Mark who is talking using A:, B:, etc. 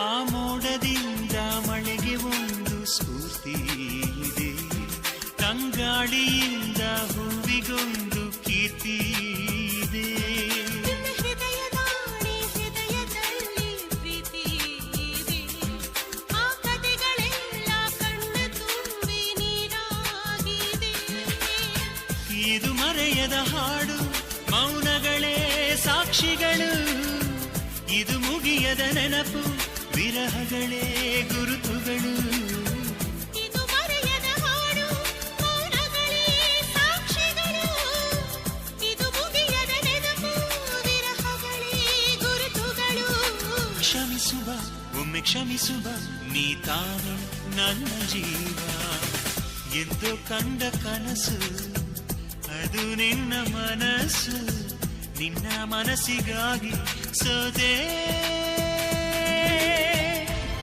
A: ಆ ಮೋಡದಿಂದ ಮಳೆಗೆ ಒಂದು ಸ್ಫೂರ್ತಿ ಇದೆ, ತಂಗಾಳಿಯಿಂದ ಹೂವಿಗೊಂದು ಕೀರ್ತಿ ಇದೆ.
B: ಹೃದಯದಲ್ಲಿ ಪ್ರೀತಿ ಇದೆ, ಆ ಕಥೆಗಳೆಲ್ಲ ಕಣ್ಣ ತುಂಬಿ ನೀರಾಗಿದೆ.
A: ಇದು ಮರೆಯದ ಹಾಡು, ಮೌನಗಳೇ ಸಾಕ್ಷಿಗಳು. ಇದು ಮುಗಿಯದ ನೆನಪು, ವಿರಹಗಳೇ ಗುರುತುಗಳು.
B: ಇದು ಮರೆಯದ ಹಾಡು, ಮೌನಗಳೇ ಸಾಕ್ಷಿಗಳು. ಇದು ಮುಗಿಯದ ನೆನಪು, ವಿರಹಗಳೇ ಗುರುತುಗಳು.
A: ಕ್ಷಮಿಸುವ, ಒಮ್ಮೆ ಕ್ಷಮಿಸುವ, ನೀ ತಾನೆ ನನ್ನ ಜೀವ. ಎಂದು ಕಂಡ ಕನಸು ಅದು ನಿನ್ನ ಮನಸ್ಸು, ನಿನ್ನ ಮನಸ್ಸಿಗಾಗಿ ಸೋದೆ.